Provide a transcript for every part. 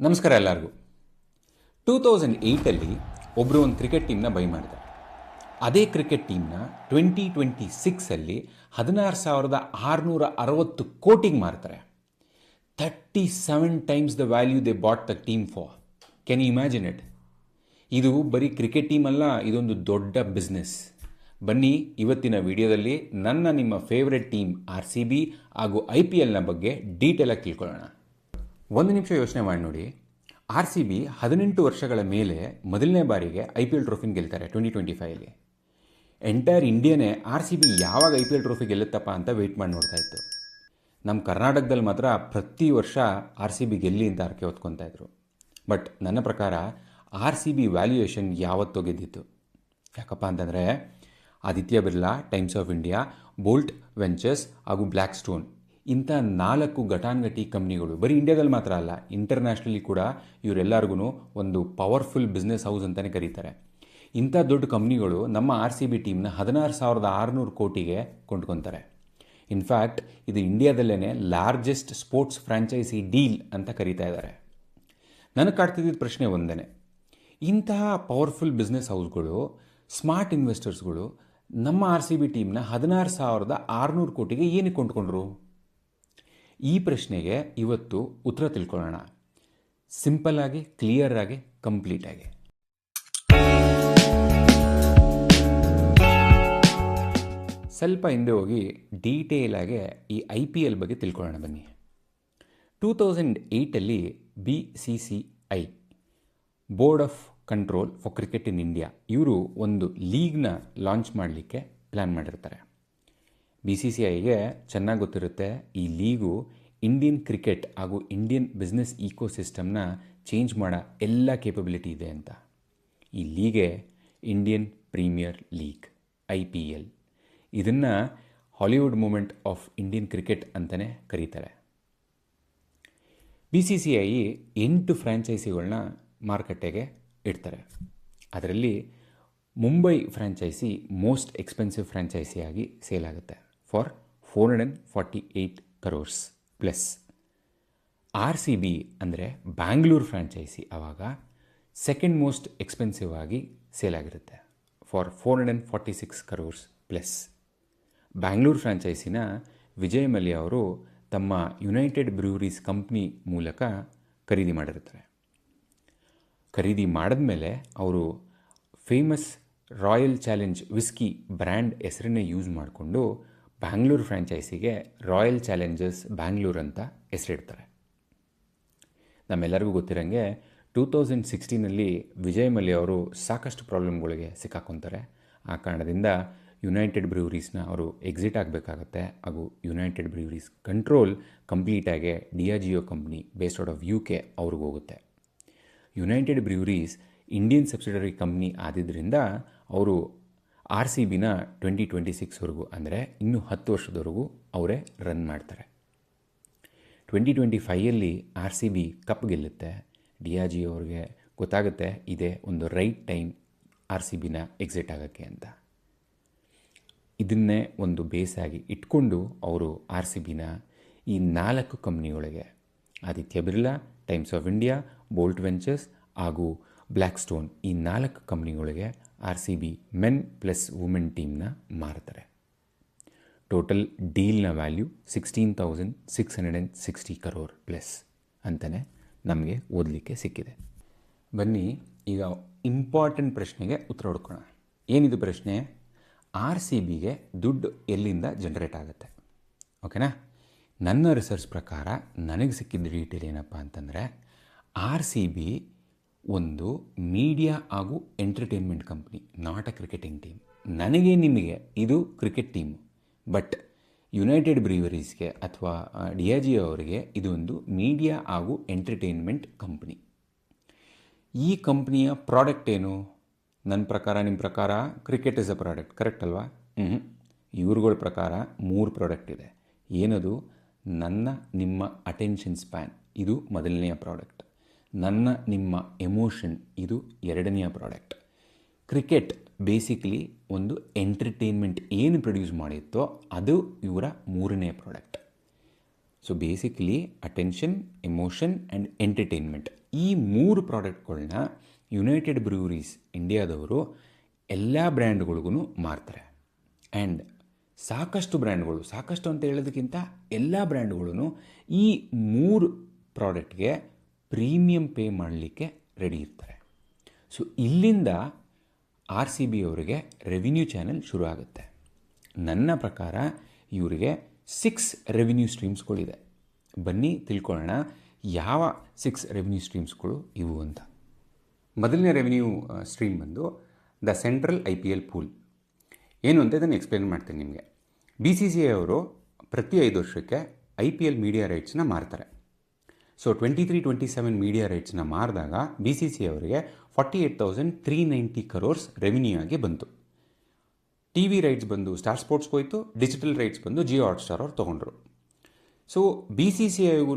ನಮಸ್ಕಾರ ಎಲ್ಲರಿಗೂ. 2008 ಒಬ್ಬರು ಒಂದು ಕ್ರಿಕೆಟ್ ಟೀಮ್ನ ಬೈ ಮಾಡಿದ್ದಾರೆ. ಅದೇ ಕ್ರಿಕೆಟ್ ಟೀಮ್ನ 2026 16,660 ಕೋಟಿಗೆ ಮಾರ್ತಾರೆ. 37 times the value they bought the team for. Can you imagine it? ಇದು ಬರೀ ಕ್ರಿಕೆಟ್ ಟೀಮ್ ಅಲ್ಲ, ಇದೊಂದು ದೊಡ್ಡ ಬಿಸ್ನೆಸ್. ಬನ್ನಿ, ಇವತ್ತಿನ ವಿಡಿಯೋದಲ್ಲಿ ನಿಮ್ಮ ಫೇವ್ರೆಟ್ ಟೀಮ್ RCB ಹಾಗೂ IPLನ ಬಗ್ಗೆ ಡೀಟೇಲಾಗಿ ತಿಳ್ಕೊಳ್ಳೋಣ. ಒಂದು ನಿಮಿಷ ಯೋಚನೆ ಮಾಡಿ ನೋಡಿ. RCB 18 ವರ್ಷಗಳ ಮೇಲೆ ಮೊದಲನೇ ಬಾರಿಗೆ IPL ಟ್ರೋಫಿನ ಗೆಲ್ತಾರೆ 2025. ಎಂಟೈರ್ ಇಂಡಿಯಾನೇ RCB ಯಾವಾಗ IPL ಟ್ರೋಫಿ ಗೆಲ್ಲುತ್ತಪ್ಪ ಅಂತ ವೆಯ್ಟ್ ಮಾಡಿ ನೋಡ್ತಾ ಇತ್ತು. ನಮ್ಮ ಕರ್ನಾಟಕದಲ್ಲಿ ಮಾತ್ರ ಪ್ರತಿ ವರ್ಷ RCB ಗೆಲ್ಲಿ ಅಂತ ಅರ್ಕೆ ಹೊತ್ಕೊತಾ ಇದ್ರು. ಬಟ್ ನನ್ನ ಪ್ರಕಾರ RCB ವ್ಯಾಲ್ಯೂಯೇಷನ್ ಯಾವತ್ತೋ ಗೆದ್ದಿತ್ತು. ಯಾಕಪ್ಪ ಅಂತಂದರೆ Aditya Birla, Times of India, Bolt Ventures ಹಾಗೂ ಬ್ಲ್ಯಾಕ್ ಸ್ಟೋನ್ ಇಂಥ 4 ಘಟಾನುಘಟಿ ಕಂಪ್ನಿಗಳು ಬರೀ ಇಂಡಿಯಾದಲ್ಲಿ ಮಾತ್ರ ಅಲ್ಲ, ಇಂಟರ್ನ್ಯಾಷನಲಿ ಕೂಡ ಇವರೆಲ್ಲರಿಗೂ ಒಂದು ಪವರ್ಫುಲ್ ಬಿಸ್ನೆಸ್ ಹೌಸ್ ಅಂತಲೇ ಕರೀತಾರೆ. ಇಂಥ ದೊಡ್ಡ ಕಂಪ್ನಿಗಳು ನಮ್ಮ RCB ಟೀಮ್ನ 16,600 ಕೋಟಿಗೆ ಕೊಂಡ್ಕೊತಾರೆ. ಇನ್ಫ್ಯಾಕ್ಟ್ ಇದು ಇಂಡಿಯಾದಲ್ಲೇ ಲಾರ್ಜೆಸ್ಟ್ ಸ್ಪೋರ್ಟ್ಸ್ ಫ್ರಾಂಚೈಸಿ ಡೀಲ್ ಅಂತ ಕರೀತಾ ಇದ್ದಾರೆ. ನನಗೆ ಕಾಡ್ತಿದ್ದ ಪ್ರಶ್ನೆ ಒಂದೇ, ಇಂತಹ ಪವರ್ಫುಲ್ ಬಿಸ್ನೆಸ್ ಹೌಸ್ಗಳು, ಸ್ಮಾರ್ಟ್ ಇನ್ವೆಸ್ಟರ್ಸ್ಗಳು ನಮ್ಮ RCB ಟೀಮ್ನ 16,600 ಕೋಟಿಗೆ ಏನಕ್ಕೆ ಕೊಂಡ್ಕೊಂಡ್ರು? ಈ ಪ್ರಶ್ನೆಗೆ ಇವತ್ತು ಉತ್ತರ ತಿಳ್ಕೊಳ್ಳೋಣ, ಸಿಂಪಲ್ ಆಗಿ, ಕ್ಲಿಯರ್ ಆಗಿ, ಕಂಪ್ಲೀಟ್ ಆಗಿ. ಸ್ವಲ್ಪ ಹಿಂದೆ ಹೋಗಿ ಡೀಟೇಲ್ ಆಗಿ ಈ IPL ಬಗ್ಗೆ ತಿಳ್ಕೊಳ್ಳೋಣ ಬನ್ನಿ. 2008 BCCI board of control for cricket in India ಇವರು ಒಂದು ಲೀಗ್ನ ಲಾಂಚ್ ಮಾಡಲಿಕ್ಕೆ ಪ್ಲ್ಯಾನ್ ಮಾಡಿರ್ತಾರೆ. BCCIಗೆ ಚೆನ್ನಾಗಿ ಗೊತ್ತಿರುತ್ತೆ ಈ ಲೀಗು ಇಂಡಿಯನ್ ಕ್ರಿಕೆಟ್ ಹಾಗೂ ಇಂಡಿಯನ್ ಬಿಸ್ನೆಸ್ ಈಕೋಸಿಸ್ಟಮ್ನ ಚೇಂಜ್ ಮಾಡೋ ಎಲ್ಲ ಕೇಪಬಿಲಿಟಿ ಇದೆ ಅಂತ. ಈ ಲೀಗೆ ಇಂಡಿಯನ್ ಪ್ರೀಮಿಯರ್ ಲೀಗ್ IPL. ಇದನ್ನು Hollywood moment of Indian cricket ಅಂತಲೇ ಕರೀತಾರೆ. BCCI 8 ಫ್ರ್ಯಾಂಚೈಸಿಗಳನ್ನ ಮಾರುಕಟ್ಟೆಗೆ ಇಡ್ತಾರೆ. ಅದರಲ್ಲಿ ಮುಂಬೈ ಫ್ರ್ಯಾಂಚೈಸಿ ಮೋಸ್ಟ್ ಎಕ್ಸ್ಪೆನ್ಸಿವ್ ಫ್ರ್ಯಾಂಚೈಸಿಯಾಗಿ ಸೇಲ್ ಆಗುತ್ತೆ ಫಾರ್ 448 crores ಪ್ಲಸ್. RCB ಅಂದರೆ ಬ್ಯಾಂಗ್ಳೂರು ಫ್ರ್ಯಾಂಚೈಸಿ ಆವಾಗ ಸೆಕೆಂಡ್ ಮೋಸ್ಟ್ ಎಕ್ಸ್ಪೆನ್ಸಿವ್ ಆಗಿ ಸೇಲ್ ಆಗಿರುತ್ತೆ ಫಾರ್ 446 crores ಪ್ಲಸ್. ಬ್ಯಾಂಗ್ಳೂರು ಫ್ರ್ಯಾಂಚೈಸಿನ ವಿಜಯ್ ಮಲ್ಯ ಅವರು ತಮ್ಮ ಯುನೈಟೆಡ್ ಬ್ರೂವರೀಸ್ ಕಂಪ್ನಿ ಮೂಲಕ ಖರೀದಿ ಮಾಡಿರ್ತಾರೆ. ಖರೀದಿ ಮಾಡಿದ್ಮೇಲೆ ಅವರು famous royal challenge whisky brand ಹೆಸರನ್ನೇ ಯೂಸ್ ಮಾಡಿಕೊಂಡು ಬ್ಯಾಂಗ್ಳೂರು ಫ್ರ್ಯಾಂಚೈಸಿಗೆ ರಾಯಲ್ ಚಾಲೆಂಜರ್ಸ್ ಬ್ಯಾಂಗ್ಳೂರ್ ಅಂತ ಹೆಸರಿಡ್ತಾರೆ. ನಮ್ಮೆಲ್ಲರಿಗೂ ಗೊತ್ತಿರೋಂಗೆ 2016 ವಿಜಯ್ ಮಲ್ಯ ಅವರು ಸಾಕಷ್ಟು ಪ್ರಾಬ್ಲಮ್ಗಳಿಗೆ ಸಿಕ್ಕಾಕೊತಾರೆ. ಆ ಕಾರಣದಿಂದ ಯುನೈಟೆಡ್ ಬ್ರೂವರೀಸ್ನ ಅವರು ಎಕ್ಸಿಟ್ ಆಗಬೇಕಾಗತ್ತೆ ಹಾಗೂ ಯುನೈಟೆಡ್ ಬ್ರೂವರೀಸ್ ಕಂಟ್ರೋಲ್ ಕಂಪ್ಲೀಟಾಗಿ Diageo company based out of UK ಅವ್ರಿಗೆ ಹೋಗುತ್ತೆ. United breweries Indian subsidiary company ಆದಿದ್ದರಿಂದ ಅವರು RCBನ 2026ವರೆಗೂ ಅಂದರೆ ಇನ್ನೂ 10 ವರ್ಷದವರೆಗೂ ಅವರೇ ರನ್ ಮಾಡ್ತಾರೆ. 2025 RCB ಕಪ್ ಗೆಲ್ಲುತ್ತೆ. Diageo ಅವ್ರಿಗೆ ಗೊತ್ತಾಗುತ್ತೆ ಇದೇ ಒಂದು ರೈಟ್ ಟೈಮ್ RCBನ ಎಕ್ಸಿಟ್ ಆಗೋಕ್ಕೆ ಅಂತ. ಇದನ್ನೇ ಒಂದು ಬೇಸಾಗಿ ಇಟ್ಕೊಂಡು ಅವರು RCBನ ಈ 4 ಕಂಪ್ನಿಗಳಿಗೆ Aditya Birla, Times of India, Bolt Ventures ಹಾಗೂ ಬ್ಲ್ಯಾಕ್ ಸ್ಟೋನ್ ಈ 4 ಕಂಪ್ನಿಗಳಿಗೆ RCB ಮೆನ್ ಪ್ಲಸ್ ವುಮೆನ್ ಟೀಮ್ನ ಮಾರ್ತಾರೆ. ಟೋಟಲ್ ಡೀಲ್ನ ವ್ಯಾಲ್ಯೂ 16,660 crore ಪ್ಲಸ್ ಅಂತಲೇ ನಮಗೆ ಓದಲಿಕ್ಕೆ ಸಿಕ್ಕಿದೆ. ಬನ್ನಿ ಈಗ ಇಂಪಾರ್ಟೆಂಟ್ ಪ್ರಶ್ನೆಗೆ ಉತ್ತರ ಹುಡ್ಕೋಣ. ಏನಿದು ಪ್ರಶ್ನೆ? RCBಗೆ ದುಡ್ಡು ಎಲ್ಲಿಂದ ಜನ್ರೇಟ್ ಆಗುತ್ತೆ? ಓಕೆನಾ? ನನ್ನ ರಿಸರ್ಚ್ ಪ್ರಕಾರ ನನಗೆ ಸಿಕ್ಕಿದ್ದ ಡೀಟೇಲ್ ಏನಪ್ಪ ಅಂತಂದರೆ RCB ಒಂದು ಮೀಡಿಯಾ ಹಾಗೂ entertainment company, not a cricketing team. ನನಗೆ ನಿಮಗೆ ಇದು ಕ್ರಿಕೆಟ್ ಟೀಮು, ಬಟ್ ಯುನೈಟೆಡ್ ಬ್ರೂವರೀಸ್ಗೆ ಅಥವಾ Diageo ಅವರಿಗೆ ಇದು ಒಂದು ಮೀಡಿಯಾ ಹಾಗೂ ಎಂಟರ್ಟೈನ್ಮೆಂಟ್ ಕಂಪ್ನಿ. ಈ ಕಂಪ್ನಿಯ ಪ್ರಾಡಕ್ಟ್ ಏನು? ನನ್ನ ಪ್ರಕಾರ, ನಿಮ್ಮ ಪ್ರಕಾರ cricket is a product, correct ಅಲ್ವಾ? ಇವ್ರುಗಳ ಪ್ರಕಾರ 3 ಪ್ರಾಡಕ್ಟ್ ಇದೆ. ಏನದು? ನನ್ನ ನಿಮ್ಮ ಅಟೆನ್ಷನ್ ಸ್ಪ್ಯಾನ್, ಇದು ಮೊದಲನೆಯ ಪ್ರಾಡಕ್ಟ್. ನನ್ನ ನಿಮ್ಮ ಎಮೋಷನ್, ಇದು ಎರಡನೆಯ ಪ್ರಾಡಕ್ಟ್. ಕ್ರಿಕೆಟ್ ಬೇಸಿಕಲಿ ಒಂದು ಎಂಟರ್ಟೈನ್ಮೆಂಟ್ ಏನು ಪ್ರೊಡ್ಯೂಸ್ ಮಾಡಿತ್ತೋ ಅದು ಇವರ 3ನೇ product. So basically attention, emotion and entertainment, ಈ 3 ಪ್ರಾಡಕ್ಟ್ಗಳನ್ನ ಯುನೈಟೆಡ್ ಬ್ರೂವರೀಸ್ ಇಂಡಿಯಾದವರು ಎಲ್ಲ ಬ್ರ್ಯಾಂಡ್ಗಳಿಗೂ ಮಾರ್ತಾರೆ. ಆ್ಯಂಡ್ ಸಾಕಷ್ಟು ಬ್ರ್ಯಾಂಡ್ಗಳು, ಸಾಕಷ್ಟು ಅಂತ ಹೇಳೋದಕ್ಕಿಂತ ಎಲ್ಲ ಬ್ರ್ಯಾಂಡ್ಗಳು ಈ 3 ಪ್ರಾಡಕ್ಟ್ಗೆ ಪ್ರೀಮಿಯಂ ಪೇ ಮಾಡಲಿಕ್ಕೆ ರೆಡಿ ಇರ್ತಾರೆ. ಸೊ ಇಲ್ಲಿಂದ RCB ಅವರಿಗೆ ರೆವಿನ್ಯೂ ಚಾನೆಲ್ ಶುರು ಆಗುತ್ತೆ. ನನ್ನ ಪ್ರಕಾರ ಇವರಿಗೆ 6 ರೆವಿನ್ಯೂ ಸ್ಟ್ರೀಮ್ಸ್ಗಳಿದೆ. ಬನ್ನಿ ತಿಳ್ಕೊಳ್ಳೋಣ ಯಾವ 6 ರೆವಿನ್ಯೂ ಸ್ಟ್ರೀಮ್ಸ್ಗಳು ಇವು ಅಂತ. ಮೊದಲನೇ ರೆವಿನ್ಯೂ ಸ್ಟ್ರೀಮ್ ಬಂದು ದ ಸೆಂಟ್ರಲ್ IPL ಪೂಲ್. ಏನು ಅಂತ ಇದನ್ನು ಎಕ್ಸ್ಪ್ಲೇನ್ ಮಾಡ್ತೀನಿ ನಿಮಗೆ. BCCI ಅವರು ಪ್ರತಿ 5 ವರ್ಷಕ್ಕೆ IPL ಮೀಡಿಯಾ ರೈಟ್ಸ್ನ ಮಾರ್ತಾರೆ. ಸೊ 23-27 ಮೀಡಿಯಾ ರೈಟ್ಸ್ನ ಮಾರಿದಾಗ BCCI ಅವರಿಗೆ 48,390 crores ರೆವಿನ್ಯೂ ಆಗಿ ಬಂತು. TV ರೈಟ್ಸ್ ಬಂದು ಸ್ಟಾರ್ ಸ್ಪೋರ್ಟ್ಸ್ಗೆ ಹೋಯಿತು, ಡಿಜಿಟಲ್ ರೈಟ್ಸ್ ಬಂದು ಜಿಯೋ ಹಾಟ್ಸ್ಟಾರ್ ಅವ್ರು ತೊಗೊಂಡ್ರು. ಸೊ BCCIಗೂ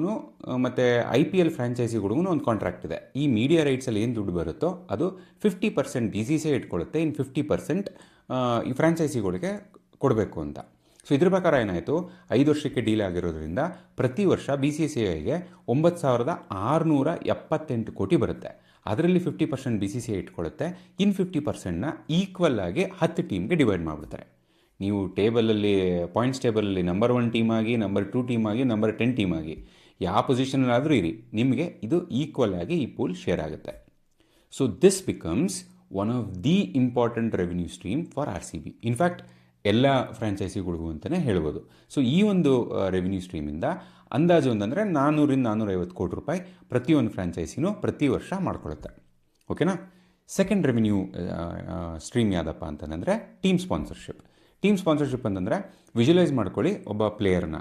ಮತ್ತು IPL ಫ್ರಾಂಚೈಸಿಗಳಿಗೂ ಒಂದು ಕಾಂಟ್ರಾಕ್ಟ್ ಇದೆ. ಈ ಮೀಡಿಯಾ ರೈಟ್ಸಲ್ಲಿ ಏನು ದುಡ್ಡು ಬರುತ್ತೋ ಅದು 50% BCCI ಇಟ್ಕೊಳ್ಳುತ್ತೆ, ಇನ್ನು 50% ಈ ಫ್ರಾಂಚೈಸಿಗಳಿಗೆ ಕೊಡಬೇಕು ಅಂತ. ಸೊ ಇದ್ರ ಪ್ರಕಾರ ಏನಾಯಿತು, 5 ವರ್ಷಕ್ಕೆ ಡೀಲ್ ಆಗಿರೋದ್ರಿಂದ ಪ್ರತಿ ವರ್ಷ BCCIಗೆ 9,678 ಕೋಟಿ ಬರುತ್ತೆ. ಅದರಲ್ಲಿ 50% BCCI ಇಟ್ಕೊಳ್ಳುತ್ತೆ, ಇನ್ನು 50%ನ ಈಕ್ವಲ್ ಆಗಿ 10 ಟೀಮ್ಗೆ ಡಿವೈಡ್ ಮಾಡಿಬಿಡ್ತಾರೆ. ನೀವು ಟೇಬಲಲ್ಲಿ ಪಾಯಿಂಟ್ಸ್ ಟೇಬಲಲ್ಲಿ ನಂಬರ್ 1 ಟೀಮ್ ಆಗಿ, ನಂಬರ್ 2 ಟೀಮ್ ಆಗಿ, ನಂಬರ್ 10 ಟೀಮ್ ಆಗಿ ಯಾವ ಪೊಸಿಷನಲ್ಲಾದರೂ ಇರಿ, ನಿಮಗೆ ಇದು ಈಕ್ವಲ್ ಆಗಿ ಈ ಪೂಲ್ ಶೇರ್ ಆಗುತ್ತೆ. So this becomes one of the important revenue stream for RCB. In fact ಎಲ್ಲ ಫ್ರಾಂಚೈಸಿಗಳಿಗೂ ಅಂತಲೇ ಹೇಳ್ಬೋದು. ಸೊ ಈ ಒಂದು ರೆವಿನ್ಯೂ ಸ್ಟ್ರೀಮಿಂದ ಅಂದಾಜು ಅಂತಂದರೆ 400-450 ಕೋಟಿ ರೂಪಾಯಿ ಪ್ರತಿಯೊಂದು ಫ್ರಾಂಚೈಸಿನೂ ಪ್ರತಿ ವರ್ಷ ಮಾಡ್ಕೊಳ್ಳುತ್ತೆ. ಓಕೆನಾ. ಸೆಕೆಂಡ್ ರೆವಿನ್ಯೂ ಸ್ಟ್ರೀಮ್ ಯಾವುದಪ್ಪ ಅಂತಂದರೆ ಟೀಮ್ ಸ್ಪಾನ್ಸರ್ಶಿಪ್. ಟೀಮ್ ಸ್ಪಾನ್ಸರ್ಶಿಪ್ ಅಂತಂದರೆ ವಿಜುವಲೈಸ್ ಮಾಡ್ಕೊಳ್ಳಿ, ಒಬ್ಬ ಪ್ಲೇಯರ್ನ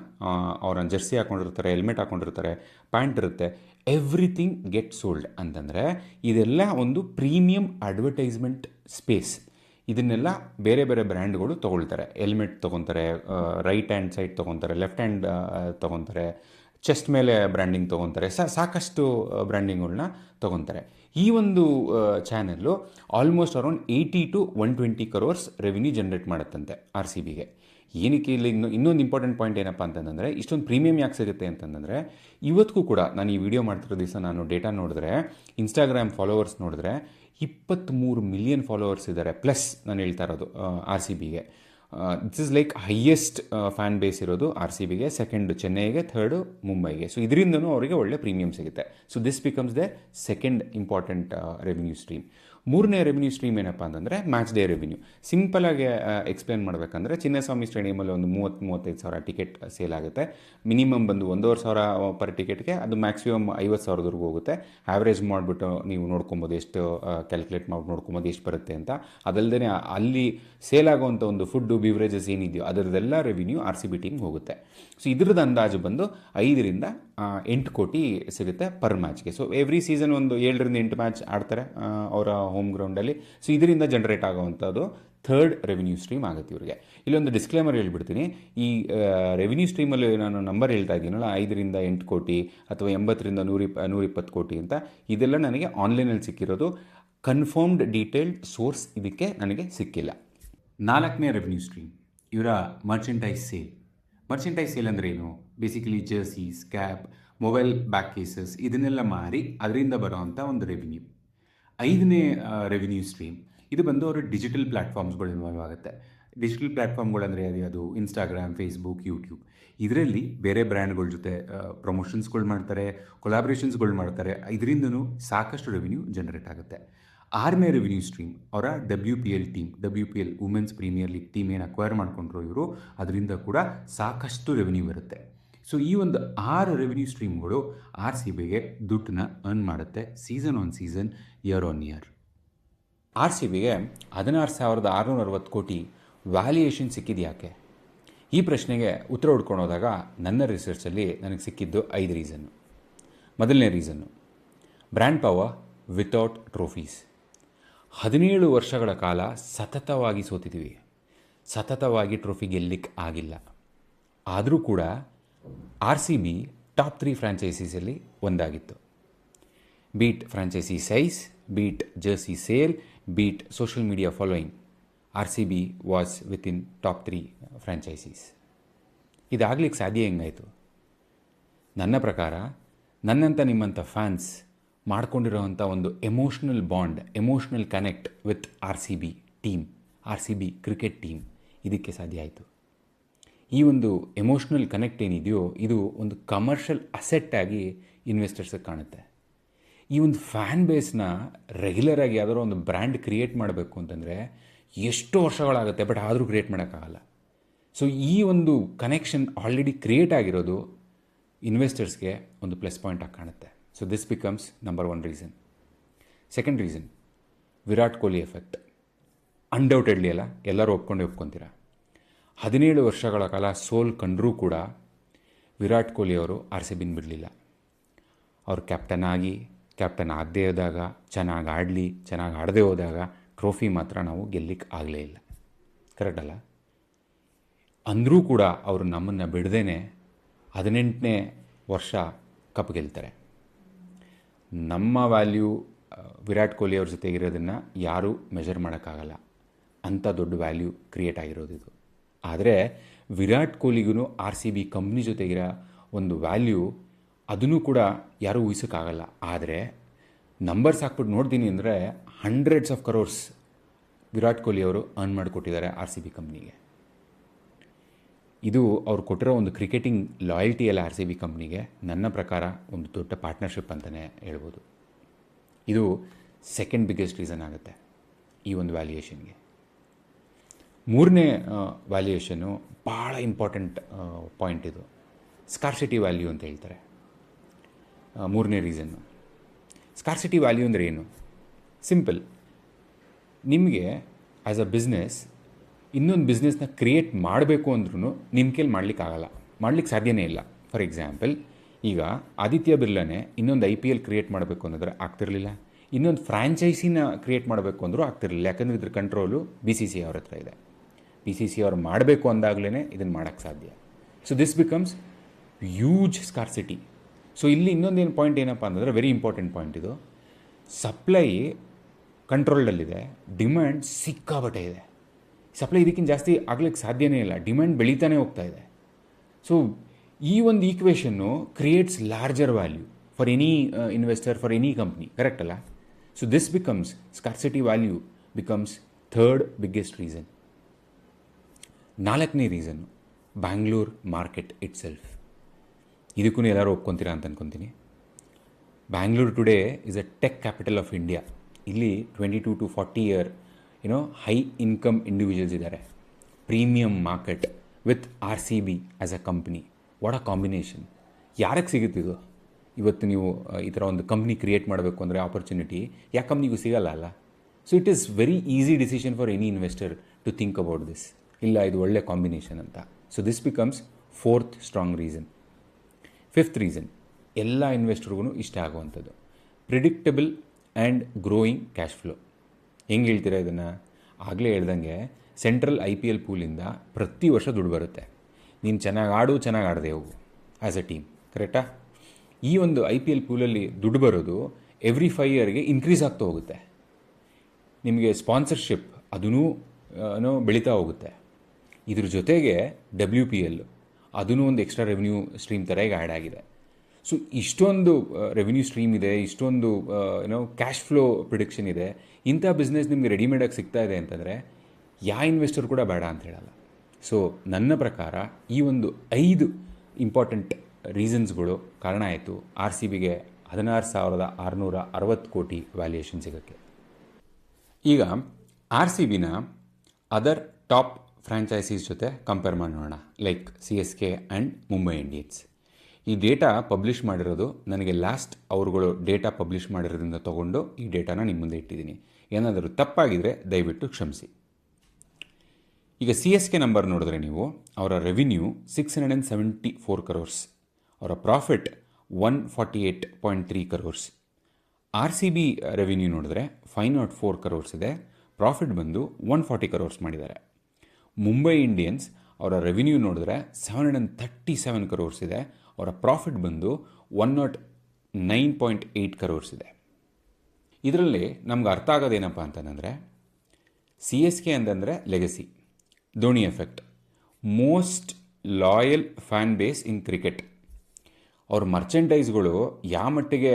ಅವ್ರ ಜರ್ಸಿ ಹಾಕೊಂಡಿರ್ತಾರೆ, ಹೆಲ್ಮೆಟ್ ಹಾಕೊಂಡಿರ್ತಾರೆ, ಪ್ಯಾಂಟ್ ಇರುತ್ತೆ, ಎವ್ರಿಥಿಂಗ್ ಗೆಟ್ ಸೋಲ್ಡ್ ಅಂತಂದರೆ ಇದೆಲ್ಲ ಒಂದು ಪ್ರೀಮಿಯಂ ಅಡ್ವರ್ಟೈಸ್ಮೆಂಟ್ ಸ್ಪೇಸ್. ಇದನ್ನೆಲ್ಲ ಬೇರೆ ಬೇರೆ ಬ್ರ್ಯಾಂಡ್ಗಳು ತೊಗೊಳ್ತಾರೆ. ಹೆಲ್ಮೆಟ್ ತೊಗೊತಾರೆ, ರೈಟ್ ಹ್ಯಾಂಡ್ ಸೈಡ್ ತೊಗೊತಾರೆ, ಲೆಫ್ಟ್ ಹ್ಯಾಂಡ್ ತೊಗೊತಾರೆ, ಚೆಸ್ಟ್ ಮೇಲೆ ಬ್ರ್ಯಾಂಡಿಂಗ್ ತೊಗೊತಾರೆ, ಸಾಕಷ್ಟು ಬ್ರ್ಯಾಂಡಿಂಗ್ಗಳನ್ನ ತೊಗೊತಾರೆ. ಈ ಒಂದು channel almost around 80-120 crores revenue generate ಮಾಡುತ್ತಂತೆ RCBಗೆ. ಏನಕ್ಕೆ ಇಲ್ಲಿ ಇನ್ನೊಂದು ಇಂಪಾರ್ಟೆಂಟ್ ಪಾಯಿಂಟ್ ಏನಪ್ಪ ಅಂತಂದರೆ, ಇಷ್ಟೊಂದು ಪ್ರೀಮಿಯಂ ಯಾಕೆ ಸಿಗುತ್ತೆ ಅಂತಂದರೆ, ಇವತ್ತಿಗೂ ಕೂಡ ನಾನು ಈ ವಿಡಿಯೋ ಮಾಡ್ತಿರೋ ದಿವಸ ನಾನು ಡೇಟಾ ನೋಡಿದ್ರೆ, ಇನ್ಸ್ಟಾಗ್ರಾಮ್ ಫಾಲೋವರ್ಸ್ ನೋಡಿದ್ರೆ 23 ಮಿಲಿಯನ್ ಫಾಲೋವರ್ಸ್ ಇದ್ದಾರೆ ಪ್ಲಸ್ ನಾನು ಹೇಳ್ತಾ ಇರೋದು RCBಗೆ. This is like highest fan base ಇರೋದು RCBಗೆ, ಸೆಕೆಂಡ್ ಚೆನ್ನೈಗೆ, ಥರ್ಡು ಮುಂಬೈಗೆ. ಸೊ ಇದರಿಂದನೂ ಅವರಿಗೆ ಒಳ್ಳೆ ಪ್ರೀಮಿಯಂ ಸಿಗುತ್ತೆ. So this becomes the second important revenue stream. ಮೂರನೇ ರೆವಿನ್ಯೂ ಸ್ಟ್ರೀಮ್ ಏನಪ್ಪ ಅಂತಂದರೆ ಮ್ಯಾಚ್ ಡೇ ರೆವಿನ್ಯೂ. ಸಿಂಪಲಾಗಿ ಎಕ್ಸ್ಪ್ಲೇನ್ ಮಾಡಬೇಕಂದ್ರೆ, ಚಿನ್ನಸ್ವಾಮಿ ಸ್ಟೇಡಿಯಮಲ್ಲಿ ಒಂದು 30-35 ಸಾವಿರ ಟಿಕೆಟ್ ಸೇಲ್ ಆಗುತ್ತೆ. ಮಿನಿಮಮ್ ಬಂದು 1,500 ಪರ್ ಟಿಕೆಟ್ಗೆ, ಅದು ಮ್ಯಾಕ್ಸಿಮಮ್ 50,000ವರೆಗೂ ಹೋಗುತ್ತೆ. ಆ್ಯಾವ್ರೇಜ್ ಮಾಡಿಬಿಟ್ಟು ನೀವು ನೋಡ್ಕೊಬೋದು, ಎಷ್ಟು ಕ್ಯಾಲ್ಕುಲೇಟ್ ಮಾಡಿ ನೋಡ್ಕೊಬೋದು ಎಷ್ಟು ಬರುತ್ತೆ ಅಂತ. ಅದಲ್ಲದೆ ಅಲ್ಲಿ ಸೇಲ್ ಆಗೋವಂಥ ಒಂದು ಫುಡ್ಡು, ಬಿವ್ರೇಜಸ್ ಏನಿದೆಯೋ ಅದರದ್ದೆಲ್ಲ ರೆವಿನ್ಯೂ RCB ಟೀಮ್ಗೆ ಹೋಗುತ್ತೆ. ಸೊ ಇದ್ರದ್ದು ಅಂದಾಜು ಬಂದು 5-8 ಕೋಟಿ ಸಿಗುತ್ತೆ ಪರ್ ಮ್ಯಾಚ್ಗೆ. ಸೊ ಎವ್ರಿ ಸೀಸನ್ ಒಂದು 7-8 ಮ್ಯಾಚ್ ಆಡ್ತಾರೆ ಅವರ ಹೋಮ್ ಗ್ರೌಂಡಲ್ಲಿ. ಸೊ ಇದರಿಂದ ಜನರೇಟ್ ಆಗೋವಂಥದ್ದು ಥರ್ಡ್ ರೆವಿನ್ಯೂ ಸ್ಟ್ರೀಮ್ ಆಗುತ್ತೆ ಇವರಿಗೆ. ಇಲ್ಲೊಂದು ಡಿಸ್ಕ್ಲೇಮರ್ ಹೇಳ್ಬಿಡ್ತೀನಿ, ಈ ರೆವಿನ್ಯೂ ಸ್ಟ್ರೀಮಲ್ಲಿ ನಾನು ನಂಬರ್ ಹೇಳ್ತಾ ಇದ್ದೀನಲ್ಲ, 5-8 ಕೋಟಿ ಅಥವಾ 80-120 ಕೋಟಿ ಅಂತ, ಇದೆಲ್ಲ ನನಗೆ ಆನ್ಲೈನಲ್ಲಿ ಸಿಕ್ಕಿರೋದು. ಕನ್ಫರ್ಮ್ಡ್ ಡೀಟೇಲ್ಡ್ ಸೋರ್ಸ್ ಇದಕ್ಕೆ ನನಗೆ ಸಿಕ್ಕಿಲ್ಲ. ನಾಲ್ಕನೇ ರೆವಿನ್ಯೂ ಸ್ಟ್ರೀಮ್ ಇವರ ಮರ್ಚೆಂಟೈಸ್ ಸೇಲ್. ಮರ್ಚೆಂಟೈಸ್ ಸೇಲ್ ಅಂದರೆ ಏನು? Basically jerseys, cap, mobile back cases ಇದನ್ನೆಲ್ಲ ಮಾರಿ ಅದರಿಂದ ಬರೋವಂಥ ಒಂದು ರೆವಿನ್ಯೂ. ಐದನೇ ರೆವಿನ್ಯೂ ಸ್ಟ್ರೀಮ್ ಇದು ಬಂದು ಅವರು ಡಿಜಿಟಲ್ ಪ್ಲ್ಯಾಟ್ಫಾರ್ಮ್ಸ್ಗಳು ಇನ್ವಾಲ್ವ್ ಆಗುತ್ತೆ. ಡಿಜಿಟಲ್ ಪ್ಲ್ಯಾಟ್ಫಾರ್ಮ್ಗಳಂದರೆ ಅದು ಇನ್ಸ್ಟಾಗ್ರಾಮ್, ಫೇಸ್ಬುಕ್, ಯೂಟ್ಯೂಬ್. ಇದರಲ್ಲಿ ಬೇರೆ ಬ್ರ್ಯಾಂಡ್ಗಳ ಜೊತೆ ಪ್ರಮೋಷನ್ಸ್ಗಳು ಮಾಡ್ತಾರೆ, ಕೊಲಾಬ್ರೇಷನ್ಸ್ಗಳು ಮಾಡ್ತಾರೆ. ಇದರಿಂದನೂ ಸಾಕಷ್ಟು ರೆವಿನ್ಯೂ ಜನರೇಟ್ ಆಗುತ್ತೆ. ಆರನೇ ರೆವಿನ್ಯೂ ಸ್ಟ್ರೀಮ್ ಅವರ WPL team, WPL women's premier league team ಏನು ಅಕ್ವೈರ್ ಮಾಡ್ಕೊಂಡ್ರು ಇವರು, ಅದರಿಂದ ಕೂಡ ಸಾಕಷ್ಟು ರೆವಿನ್ಯೂ ಬರುತ್ತೆ. ಸೊ ಈ ಒಂದು 6 ರೆವಿನ್ಯೂ ಸ್ಟ್ರೀಮ್ಗಳು RCBಗೆ ದುಡ್ಡನ್ನ ಅರ್ನ್ ಮಾಡುತ್ತೆ season on season, year on year. RCBಗೆ 16,660 ಕೋಟಿ ವ್ಯಾಲ್ಯೂಯೇಷನ್ ಸಿಕ್ಕಿದ್ದು ಯಾಕೆ? ಈ ಪ್ರಶ್ನೆಗೆ ಉತ್ತರ ಹುಡ್ಕೊಂಡು ಹೋದಾಗ ನನ್ನ ರಿಸರ್ಚಲ್ಲಿ ನನಗೆ ಸಿಕ್ಕಿದ್ದು 5 ರೀಸನ್ನು. ಮೊದಲನೇ reason, brand power without trophies. 17 ವರ್ಷಗಳ ಕಾಲ ಸತತವಾಗಿ ಸೋತಿದ್ದೀವಿ, ಸತತವಾಗಿ ಟ್ರೋಫಿ ಗೆಲ್ಲಿಕ್ಕೆ ಆಗಿಲ್ಲ. ಆದರೂ ಕೂಡ RCB ಟಾಪ್ 3 ಫ್ರಾಂಚೈಸೀಸಲ್ಲಿ ಒಂದಾಗಿತ್ತು. Beat franchise size, beat jersey sale, beat social media following, RCB was within top 3 franchises. ಇದಾಗಲಿಕ್ಕೆ ಸಾಧ್ಯ ಹೆಂಗಾಯಿತು? ನನ್ನ ಪ್ರಕಾರ ನನ್ನಂಥ ನಿಮ್ಮಂಥ ಫ್ಯಾನ್ಸ್ ಮಾಡ್ಕೊಂಡಿರೋವಂಥ ಒಂದು emotional bond, emotional connect with R C B team, R C B cricket team, ಇದಕ್ಕೆ ಸಾಧ್ಯ ಆಯಿತು. ಈ ಒಂದು ಎಮೋಷ್ನಲ್ ಕನೆಕ್ಟ್ ಏನಿದೆಯೋ ಇದು ಒಂದು ಕಮರ್ಷಿಯಲ್ ಅಸೆಟ್ಟಾಗಿ ಇನ್ವೆಸ್ಟರ್ಸಿಗೆ ಕಾಣುತ್ತೆ. ಈ ಒಂದು ಫ್ಯಾನ್ ಬೇಸ್ನ ರೆಗ್ಯುಲರಾಗಿ ಯಾವುದಾದ್ರು ಒಂದು ಬ್ರ್ಯಾಂಡ್ ಕ್ರಿಯೇಟ್ ಮಾಡಬೇಕು ಅಂತಂದರೆ ಎಷ್ಟೋ ವರ್ಷಗಳಾಗುತ್ತೆ, ಬಟ್ ಆದರೂ ಕ್ರಿಯೇಟ್ ಮಾಡೋಕ್ಕಾಗಲ್ಲ. ಸೊ ಈ ಒಂದು ಕನೆಕ್ಷನ್ ಆಲ್ರೆಡಿ ಕ್ರಿಯೇಟ್ ಆಗಿರೋದು ಇನ್ವೆಸ್ಟರ್ಸ್ಗೆ ಒಂದು ಪ್ಲಸ್ ಪಾಯಿಂಟ್ ಆಗಿ ಕಾಣುತ್ತೆ. So this becomes number 1 reason. Second reason, Virat Kohli effect. Undoubtedly ಅಲ್ಲ, ಎಲ್ಲರೂ ಒಪ್ಕೊಂತೀರ. 17 ವರ್ಷಗಳ ಕಾಲ ಸೋಲ್ ಕಂಡರೂ ಕೂಡ ವಿರಾಟ್ ಕೊಹ್ಲಿ ಅವರು ಆರ್ ಸಿ ಬಿನ ಬಿಡಲಿಲ್ಲ. ಅವರು ಕ್ಯಾಪ್ಟನ್ ಆಗದೇ ಹೋದಾಗ, ಚೆನ್ನಾಗಿ ಆಡದೇ ಹೋದಾಗ ಟ್ರೋಫಿ ಮಾತ್ರ ನಾವು ಗೆಲ್ಲಿಕ್ಕೆ ಆಗಲೇ ಇಲ್ಲ. ಕರೆಕ್ಟ್ ಅಲ್ಲ? ಅಂದರೂ ಕೂಡ ಅವರು ನಮ್ಮನ್ನು ಬಿಡದೇನೆ 18ನೇ ವರ್ಷ ಕಪ್ ಗೆಲ್ತಾರೆ. ನಮ್ಮ ವ್ಯಾಲ್ಯೂ ವಿರಾಟ್ ಕೊಹ್ಲಿ ಅವ್ರ ಜೊತೆಗಿರೋದನ್ನು ಯಾರೂ ಮೆಜರ್ ಮಾಡೋಕ್ಕಾಗಲ್ಲ. ಅಂಥ ದೊಡ್ಡ ವ್ಯಾಲ್ಯೂ ಕ್ರಿಯೇಟ್ ಆಗಿರೋದು ಇದು. ಆದರೆ ವಿರಾಟ್ ಕೊಹ್ಲಿಗೂ ಆರ್ ಸಿ ಬಿ ಕಂಪ್ನಿ ಜೊತೆಗಿರೋ ಒಂದು ವ್ಯಾಲ್ಯೂ ಅದನ್ನು ಕೂಡ ಯಾರೂ ಊಹಿಸೋಕ್ಕಾಗಲ್ಲ. ಆದರೆ ನಂಬರ್ಸ್ ಹಾಕ್ಬಿಟ್ಟು ನೋಡ್ತೀನಿ ಅಂದರೆ ಹಂಡ್ರೆಡ್ಸ್ ಆಫ್ ಕರೋರ್ಸ್ ವಿರಾಟ್ ಕೊಹ್ಲಿ ಅವರು ಅರ್ನ್ ಮಾಡಿಕೊಟ್ಟಿದ್ದಾರೆ ಆರ್ ಸಿ ಬಿ ಕಂಪ್ನಿಗೆ. ಇದು ಅವ್ರು ಕೊಟ್ಟಿರೋ ಒಂದು ಕ್ರಿಕೆಟಿಂಗ್ ಲಾಯಲ್ಟಿ ಎಲ್ಲ ಆರ್ ಸಿ ಬಿ ಕಂಪ್ನಿಗೆ ನನ್ನ ಪ್ರಕಾರ ಒಂದು ದೊಡ್ಡ ಪಾರ್ಟ್ನರ್ಶಿಪ್ ಅಂತಲೇ ಹೇಳ್ಬೋದು. ಇದು ಸೆಕೆಂಡ್ ಬಿಗ್ಗೆಸ್ಟ್ ರೀಸನ್ ಆಗುತ್ತೆ ಈ ಒಂದು ವ್ಯಾಲ್ಯೂಯೇಷನ್ಗೆ. ಮೂರನೇ ವ್ಯಾಲ್ಯೂಯೇಷನ್ನು ಭಾಳ ಇಂಪಾರ್ಟೆಂಟ್ ಪಾಯಿಂಟ್. ಇದು ಸ್ಕಾರ್ಸಿಟಿ ವ್ಯಾಲ್ಯೂ ಅಂತ ಹೇಳ್ತಾರೆ. ಮೂರನೇ ರೀಸನ್ನು ಸ್ಕಾರ್ಸಿಟಿ ವ್ಯಾಲ್ಯೂ ಅಂದರೆ ಏನು? ಸಿಂಪಲ್. ನಿಮಗೆ ಆ್ಯಸ್ ಅ ಬಿಸ್ನೆಸ್ ಇನ್ನೊಂದು ಬಿಸ್ನೆಸ್ನ ಕ್ರಿಯೇಟ್ ಮಾಡಬೇಕು ಅಂದ್ರೂ ನಿಮ್ಮ ಕೈಲಿ ಮಾಡಲಿಕ್ಕೆ ಸಾಧ್ಯನೇ ಇಲ್ಲ. ಫಾರ್ ಎಕ್ಸಾಂಪಲ್, ಈಗ ಆದಿತ್ಯ ಬಿರ್ಲಾನೇ ಇನ್ನೊಂದು IPL ಕ್ರಿಯೇಟ್ ಮಾಡಬೇಕು ಅನ್ನೋದ್ರೆ ಆಗ್ತಿರಲಿಲ್ಲ. ಇನ್ನೊಂದು ಫ್ರ್ಯಾಂಚೈಸಿನ ಕ್ರಿಯೇಟ್ ಮಾಡಬೇಕು ಅಂದರೂ ಆಗ್ತಿರಲಿಲ್ಲ. ಯಾಕಂದರೆ ಇದ್ರ ಕಂಟ್ರೋಲು BCCI ಅವ್ರ ಹತ್ರ ಇದೆ. BCCI ಅವ್ರು ಮಾಡಬೇಕು ಅಂದಾಗಲೇ ಇದನ್ನು ಮಾಡೋಕ್ಕೆ ಸಾಧ್ಯ. So this becomes huge scarcity. So ಇಲ್ಲಿ ಇನ್ನೊಂದೇನು ಪಾಯಿಂಟ್ ಏನಪ್ಪ ಅಂತಂದರೆ, ವೆರಿ ಇಂಪಾರ್ಟೆಂಟ್ ಪಾಯಿಂಟ್ ಇದು. ಸಪ್ಲೈ ಕಂಟ್ರೋಲ್ಡಲ್ಲಿದೆ, ಡಿಮ್ಯಾಂಡ್ ಸಿಕ್ಕಾಬಟ್ಟೆ ಇದೆ. ಸಪ್ಲೈ ಇದಕ್ಕಿಂತ ಜಾಸ್ತಿ ಆಗ್ಲಿಕ್ಕೆ ಸಾಧ್ಯನೇ ಇಲ್ಲ. ಡಿಮ್ಯಾಂಡ್ ಬೆಳೀತಾನೆ ಹೋಗ್ತಾ ಇದೆ. ಸೊ ಈ ಒಂದು ಈಕ್ವೇಷನ್ನು creates larger value for any investor, for any company. Correct ಅಲ್ಲ? So this becomes scarcity value becomes third biggest reason. ನಾಲ್ಕನೇ ರೀಸನ್ನು ಬ್ಯಾಂಗ್ಳೂರ್ ಮಾರ್ಕೆಟ್ ಇಟ್ ಸೆಲ್ಫ್. ಇದಕ್ಕೂ ಎಲ್ಲರೂ ಒಪ್ಕೊತೀರಾ ಅಂತ ಅಂದ್ಕೊತೀನಿ. Bangalore today is a tech capital of India. ಇಲ್ಲಿ 22 to 40 year high income individuals ಇದ್ದಾರೆ. Premium market with R C B as a company. What a combination! ಯಾರಿಗೆ ಸಿಗುತ್ತಿದು? ಇವತ್ತು ನೀವು ಈ ಥರ ಒಂದು ಕಂಪ್ನಿ ಕ್ರಿಯೇಟ್ ಮಾಡಬೇಕು ಅಂದರೆ ಆಪರ್ಚುನಿಟಿ ಯಾವ ಕಂಪ್ನಿಗೂ ಸಿಗಲ್ಲ ಅಲ್ಲ. So it is very easy decision for any investor to think about this. ಇಲ್ಲ, ಇದು ಒಳ್ಳೆ ಕಾಂಬಿನೇಷನ್ ಅಂತ. So this becomes fourth strong reason. Fifth reason, ಎಲ್ಲ ಇನ್ವೆಸ್ಟರ್ಗೂ ಇಷ್ಟ ಆಗುವಂಥದ್ದು, predictable and growing cash flow. ಹೆಂಗೆ ಹೇಳ್ತೀರಾ ಇದನ್ನು? ಆಗಲೇ ಹೇಳ್ದಂಗೆ ಸೆಂಟ್ರಲ್ IPL ಪೂಲಿಂದ ಪ್ರತಿ ವರ್ಷ ದುಡ್ಡು ಬರುತ್ತೆ. ನೀನು ಚೆನ್ನಾಗಿ ಆಡದೆ ಹೋಗು ಆ್ಯಸ್ ಅ ಟೀಮ್. ಕರೆಕ್ಟಾ? ಈ ಒಂದು IPL ಪೂಲಲ್ಲಿ ದುಡ್ಡು ಬರೋದು ಎವ್ರಿ 5 ಇಯರ್ಗೆ ಇನ್ಕ್ರೀಸ್ ಆಗ್ತಾ ಹೋಗುತ್ತೆ. ನಿಮಗೆ ಸ್ಪಾನ್ಸರ್ಶಿಪ್ ಅದೂ ಬೆಳೀತಾ ಹೋಗುತ್ತೆ. ಇದ್ರ ಜೊತೆಗೆ WPL ಅದೂ ಒಂದು ಎಕ್ಸ್ಟ್ರಾ ರೆವೆನ್ಯೂ ಸ್ಟ್ರೀಮ್ ಥರ ಈಗ ಆ್ಯಡ್ ಆಗಿದೆ. ಸೊ ಇಷ್ಟೊಂದು ರೆವೆನ್ಯೂ ಸ್ಟ್ರೀಮ್ ಇದೆ, ಇಷ್ಟೊಂದು ಕ್ಯಾಶ್ ಫ್ಲೋ ಪ್ರಿಡಿಕ್ಷನ್ ಇದೆ. ಇಂಥ ಬಿಸ್ನೆಸ್ ನಿಮಗೆ ರೆಡಿಮೇಡಾಗಿ ಸಿಗ್ತಾ ಇದೆ ಅಂತಂದರೆ ಯಾವ ಇನ್ವೆಸ್ಟರ್ ಕೂಡ ಬೇಡ ಅಂತ ಹೇಳಲ್ಲ. ಸೊ ನನ್ನ ಪ್ರಕಾರ ಈ ಒಂದು 5 ಇಂಪಾರ್ಟೆಂಟ್ ರೀಸನ್ಸ್ಗಳು ಕಾರಣ ಆಯಿತು ಆರ್ ಸಿ ಬಿಗೆ 16,660 ಕೋಟಿ ವ್ಯಾಲ್ಯೂಯೇಷನ್ ಸಿಗೋಕ್ಕೆ. ಈಗ ಆರ್ ಸಿ ಬಿನ ಅದರ್ ಟಾಪ್ ಫ್ರ್ಯಾಂಚೈಸೀಸ್ ಜೊತೆ ಕಂಪೇರ್ ಮಾಡೋಣ, like CSK and Mumbai Indians. ಈ ಡೇಟಾ ಪಬ್ಲಿಷ್ ಮಾಡಿರೋದು ನನಗೆ ಲಾಸ್ಟ್ ಅವ್ರುಗಳು ಡೇಟಾ ಪಬ್ಲಿಷ್ ಮಾಡಿರೋದ್ರಿಂದ ತೊಗೊಂಡು ಈ ಡೇಟಾನ ನಿಮ್ಮ ಮುಂದೆ ಇಟ್ಟಿದ್ದೀನಿ. ಏನಾದರೂ ತಪ್ಪಾಗಿದ್ದರೆ ದಯವಿಟ್ಟು ಕ್ಷಮಿಸಿ. ಈಗ CSK ನಂಬರ್ ನೋಡಿದ್ರೆ ನೀವು, ಅವರ ರೆವಿನ್ಯೂ 674 crores, ಅವರ ಪ್ರಾಫಿಟ್ 148.3 crores. RCB ರೆವಿನ್ಯೂ ನೋಡಿದ್ರೆ 504 crores ಇದೆ, ಪ್ರಾಫಿಟ್ ಬಂದು 140 crores ಮಾಡಿದ್ದಾರೆ. ಮುಂಬೈ ಇಂಡಿಯನ್ಸ್ ಅವರ ರೆವಿನ್ಯೂ ನೋಡಿದ್ರೆ 737 crores ಇದೆ, ಅವರ ಪ್ರಾಫಿಟ್ ಬಂದು 109.8 crores ಇದೆ. ಇದರಲ್ಲಿ ನಮ್ಗೆ ಅರ್ಥ ಆಗೋದೇನಪ್ಪ ಅಂತಂದರೆ, CSK ಅಂತಂದರೆ legacy, Dhoni effect, most loyal fan base in cricket. ಅವ್ರ ಮರ್ಚೆಂಡೈಸ್ಗಳು ಯಾವ ಮಟ್ಟಿಗೆ